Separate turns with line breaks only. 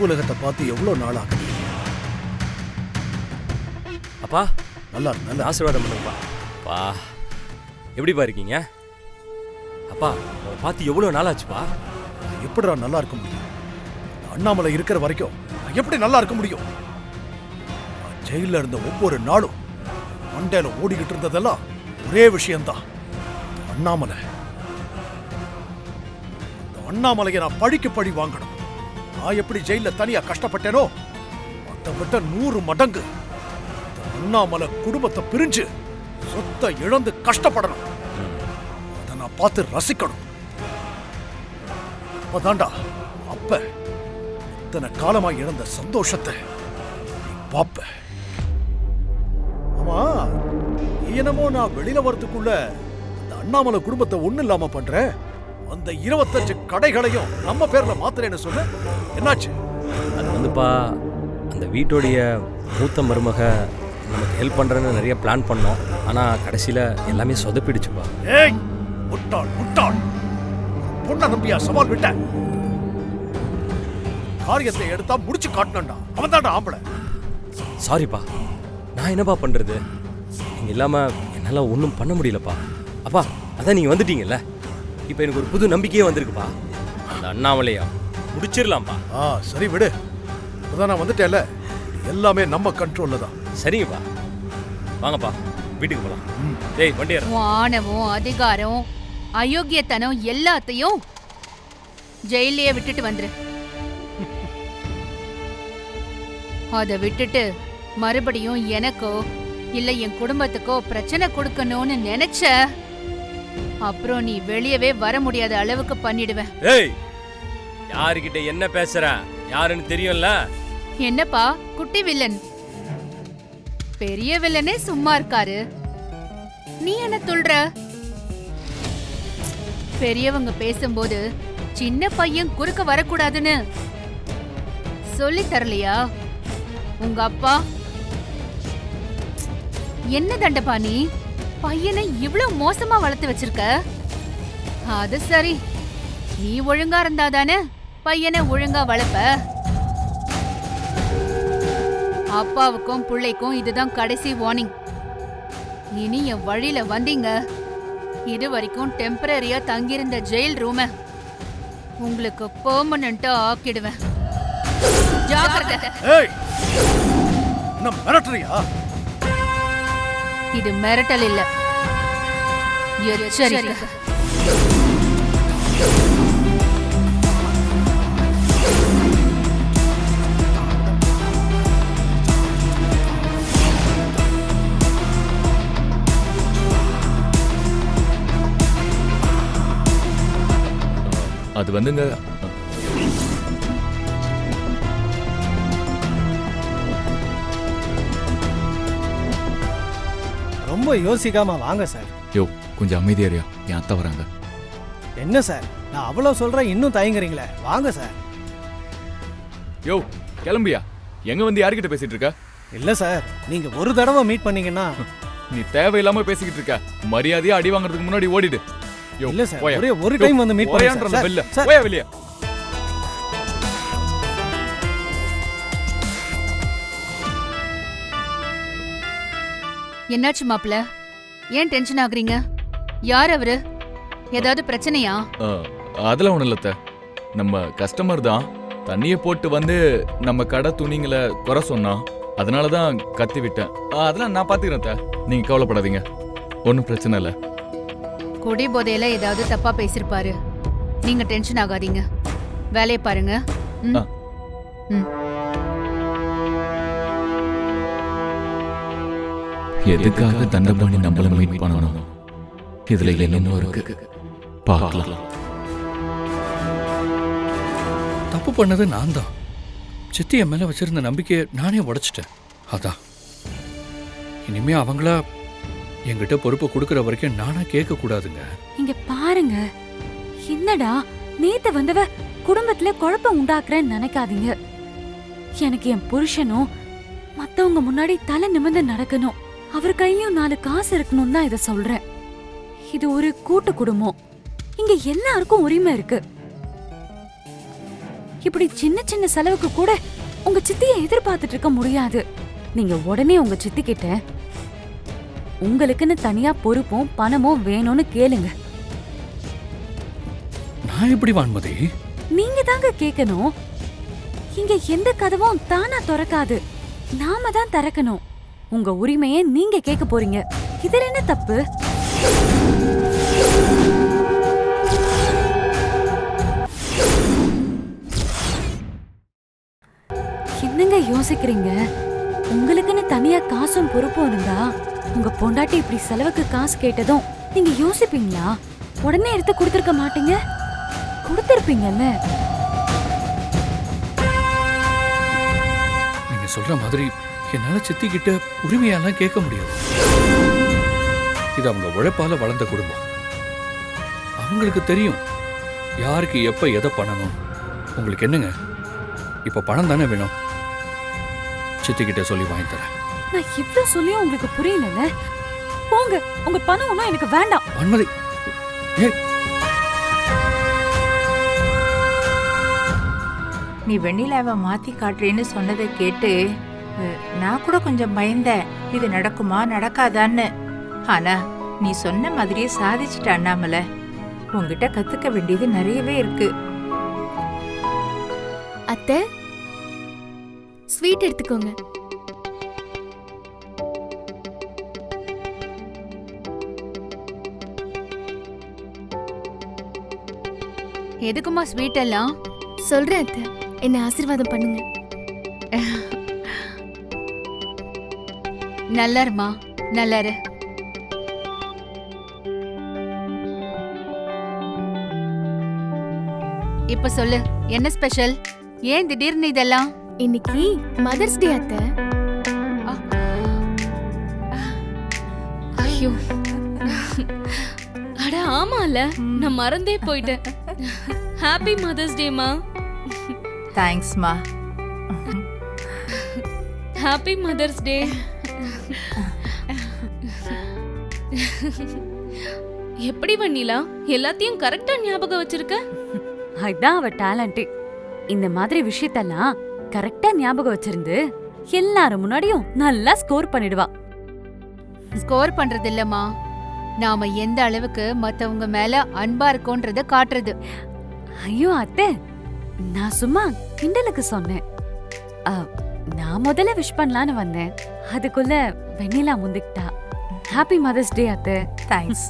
உலகத்தை பார்த்து எவ்வளவு நாள் ஆகுது.
அப்பா
நல்லா நல்ல
ஆசீர்வாதம் பண்ணுங்கப்பா. பா எப்படிப்பா இருக்கீங்க? அப்பா பார்த்து எவ்வளோ நாள் ஆச்சுப்பா?
எப்படிடா நல்லா இருக்க முடியும்? அண்ணாமலை இருக்கிற வரைக்கும் நான் எப்படி நல்லா இருக்க முடியும்? நான் ஜெயில இருந்த ஒவ்வொரு நாளும் மண்டையில ஓடிக்கிட்டு இருந்ததெல்லாம் ஒரே விஷயம்தான். அண்ணாமலையை நான் பழிக்கு பழி வாங்கணும். நான் எப்படி ஜெயில தனியா கஷ்டப்பட்டேனோ அதை விட 100 மடங்கு அண்ணாமலை குடும்பத்தை பிரிஞ்சு சொத்தை இழந்து கஷ்டப்படணும். அதை நான் பார்த்து ரசிக்கணும். அப்பதாண்டா அப்ப இத்தனை காலமா இழந்த சந்தோஷத்தை நீ பாப்ப. ஆமா, என்னமோ நான் வெளியில வரதுக்குள்ள அந்த அண்ணாமலை குடும்பத்தை ஒண்ணு இல்லாம பண்றேன். அந்த 25 கடைகளையும் நம்ம பேர்ல மாத்துறேன்னு சொன்ன, என்னாச்சு?
அது வந்துப்பா, அந்த வீட்டோடைய மூத்த மருமக நமக்கு ஹெல்ப் பண்றேன்னு நிறைய பிளான் பண்ணோம். ஆனா கடைசியில எல்லாமே சொதப்பிடுச்சுப்பா.
ஏய் முட்டாள் முட்டாள், பொண்ணை நம்பியா சவால் விட்ட? காரியத்தை எடுத்தா முடிச்சு காட்டணும்டா. அவன் தான்டா ஆம்பளை.
சாரிப்பா, நான் என்னப்பா பண்றது? நீங்க இல்லாம என்னால ஒன்றும் பண்ண முடியலப்பா. அப்பா அதான் நீங்க வந்துட்டீங்கல்ல, இப்போ எனக்கு ஒரு புது நம்பிக்கையே வந்திருக்குப்பா. அந்த அண்ணாமலையா முடிச்சிடலாம்ப்பா.
சரி விடு, அதான் நான் வந்துட்டேன்ல, எல்லாமே நம்ம கண்ட்ரோல்ல தான்.
சரிங்கப்பா, வாங்கப்பா வீட்டுக்கு போலாம். டேய் வண்டி ஏறு.
ஆணவம், அதிகாரம், அயோக்கியத்தனம் எல்லாத்தையும் ஜெயிலையே விட்டுட்டு வந்துரு. அதை விட்டுட்டு மறுபடியும் எனக்கோ இல்ல என் குடும்பத்துக்கோ பிரச்சனை கொடுக்கணும்னு நினைச்ச அப்புறம் நீ வெளியவே வர முடியாத அளவுக்கு பண்ணிடுவேன்.
ஏய், யாருக்கிட்ட என்ன பேசுற? யாருன்னு தெரியும்ல?
என்னப்பா குட்டி வில்லன்? பெரிய வில்லனே சும்மா இருக்காரு, நீ என்ன சொல்ற? பெரியவங்க பேசும்போது சின்ன பையன் குறுக்க வரக்கூடாதுன்னு சொல்லி தரலையா உங்க அப்பா? என்ன தண்டப்பா நீ பையனை இவ்வளவு மோசமா வளர்த்து வச்சிருக்க? அது சரி, நீ ஒழுங்கா இருந்தாதானே பையனை ஒழுங்கா வளர்ப்ப. அப்பாவுக்கும் பிள்ளைக்கும் இதுதான் கடைசி வார்னிங். இனி என் வழியில வந்தீங்க, இது வரைக்கும் டெம்பரரியா தங்கியிருந்த ஜெயில் ரூம உங்களுக்கு பெர்மனண்டா ஆக்கிடுவேன். ஜாக்கிரதை.
ஏய், என்ன மிரட்டறியா?
இது மிரட்டல் இல்ல, எச்சரிக்கை.
அது வந்துங்க,
ரொம்ப யோசிக்காம வாங்க சார்.
யோ கொஞ்சம் அமைதியாரியா, என் அத்தை வராங்க.
என்ன சார், நான் அவ்வளவு சொல்றேன் இன்னும் தயங்குறீங்களே? வாங்க சார்.
யோ கிளம்பியா, எங்க வந்து யார்கிட்ட பேசிட்டு இருக்க?
இல்ல சார், நீங்க ஒரு தடவை மீட் பண்ணீங்கன்னா.
நீ தேவையில்லாம பேசிக்கிட்டு இருக்க, மரியாதையா அடி வாங்குறதுக்கு முன்னாடி ஓடிடு.
இல்ல சார், ஒரே ஒரு டைம் வந்து மீட்
பண்ணுங்க. வெளிய
என்னாச்சு மாப்ள? ஏன் டென்ஷன் ஆகுறீங்க? யார் அவரு? ஏதாவது பிரச்சனையா?
அதெல்லாம் ஒண்ணு இல்ல, நம்ம கஸ்டமர் தான் தண்ணிய போட்டு வந்து நம்ம கடை துணிங்களை குறை சொன்னா, அதனாலதான் கத்தி விட்டேன். அதெல்லாம் நான் பாத்துக்கிறேன், நீங்க கவலைப்படாதீங்க, ஒன்னும் பிரச்சனை இல்ல.
குடி போதையில ஏதாவது தப்பா பேசிருப்பாரு, நீங்க டென்ஷன் ஆகாதீங்க, வேலையை பாருங்க.
எதுக்காக தண்டபாணி நம்மள மீட் பண்ணணும்? இதுல என்னமோ இருக்கு, பார்க்கலாம்.
தப்பு பண்ணது நான் தான். சித்தி என் மேல வச்சிருந்த நம்பிக்கையை நானே உடைச்சிட்டேன். அதான் இனிமே அவங்களா என்கிட்ட பொறுப்பை கொடுக்கற வரைக்கும் நானா கேட்க கூடாதுங்க.
இங்க பாருங்க, என்னடா நேத்து வந்தவ குடும்பத்துல குழப்பம் உண்டாக்குறேன்னு நினைக்காதீங்க. எனக்கு என் புருஷனும் மத்தவங்க முன்னாடி தலை நிமிர்ந்து நடக்கணும், அவர் கையிலயும் 4 காசு இருக்கணும் தான் இதை சொல்றேன். இது ஒரு கூட்டு குடும்பம், இங்க எல்லாருக்கும் உரிமை இருக்கு. இப்படி சின்ன சின்ன செலவுக்கு கூட உங்க சித்தியை எதிர்பார்த்துட்டு இருக்க முடியாது. நீங்க உடனே உங்க சித்தி கிட்ட உங்களுக்குன்னு தனியா பொறுப்பும் பணமும் வேணும்னு கேளுங்க.
நான் எப்படி வான்மதி?
நீங்க தாங்க கேட்கணும். இங்க எந்த கதவும் தானா திறக்காது, நாம தான் திறக்கணும். உங்க உரிமையை நீங்க கேட்க போறீங்க. இதுல என்ன தப்பு? என்னங்க யோசிக்கிறீங்க? உங்களுக்குன்னு தனியா காசும் பொறுப்பும் இருந்தா உங்க பொண்டாட்டி இப்படி செலவுக்கு காசு கேட்டதும் நீங்க யோசிப்பீங்களா? உடனே எடுத்து கொடுத்திருக்க மாட்டீங்க? கொடுத்திருப்பீங்கல்ல.
நீங்க சொல்ற மாதிரி என்னால சித்தி கிட்ட உரிமையெல்லாம் கேட்க முடியாது. இது அவங்க உழைப்பால வளர்ந்த குடும்பம். அவங்களுக்கு தெரியும் யாருக்கு எப்ப எதை பண்ணணும். உங்களுக்கு என்னங்க இப்ப பணம் தானே வேணும்? சித்தி கிட்ட சொல்லி வாங்கி தரேன்.
நான் இவ்ளோ சொல்லியும் உங்களுக்கு புரியலல்ல. போங்க, உங்க பணம் ஒன்றும் எனக்கு வேண்டாம்.
வான்மதி, ஏய்,
நீ வெண்ணிலாவை மாத்தி காட்டுறேன்னு சொன்னதை கேட்டு நான் கூட கொஞ்சம் பயந்தேன், இது நடக்குமா நடக்காதான்னு. ஆனா நீ சொன்ன மாதிரியே சாதிச்சுட்ட அண்ணாமலை. உங்ககிட்ட கத்துக்க வேண்டியது நிறையவே இருக்கு.
அத்தை, ஸ்வீட் எடுத்துக்கோங்க.
எதுக்குமா ஸ்வீட் எல்லாம்?
சொல்றேன் அத்தை, என்ன ஆசீர்வாதம் பண்ணுங்க.
நல்லாருமா, நல்லாரு. இப்ப சொல்லு, என்ன ஸ்பெஷல்? ஏன் திடீர்னு இதெல்லாம்?
இன்னைக்கு மதர்ஸ் டே அத்தை.
ஐயோ, அட ஆமால, நான் மறந்தே போயிட்டேன். ஹாப்பி மதர்ஸ் டேமா.
தேங்க்ஸ்மா.
Happy mothers day. எப்படி வண்ணிலா எல்லாத்தையும் கரெக்டா ஞாபகம் வச்சிருக்க?
அதான் அவ டேலண்ட். இந்த மாதிரி விஷயத்தெல்லாம் கரெக்டா ஞாபகம் வச்சிருந்து எல்லாரும் முன்னாடியும் நல்லா ஸ்கோர் பண்ணிடுவா.
ஸ்கோர் பண்றது இல்லம்மா, நாம எந்த அளவுக்கு மத்தவங்க மேல அன்பா இருக்கோன்றத காட்டுறது.
ஐயோ அத்தை, நான் சும்மா கிண்டலுக்கு சொன்னேன். நான் முதல்ல விஷ் பண்ணலான்னு வந்தேன், அதுக்குள்ள வெண்ணிலா முந்திக்கிட்டா. ஹாப்பி மதர்ஸ் டே அத்தை.
தேங்க்ஸ்.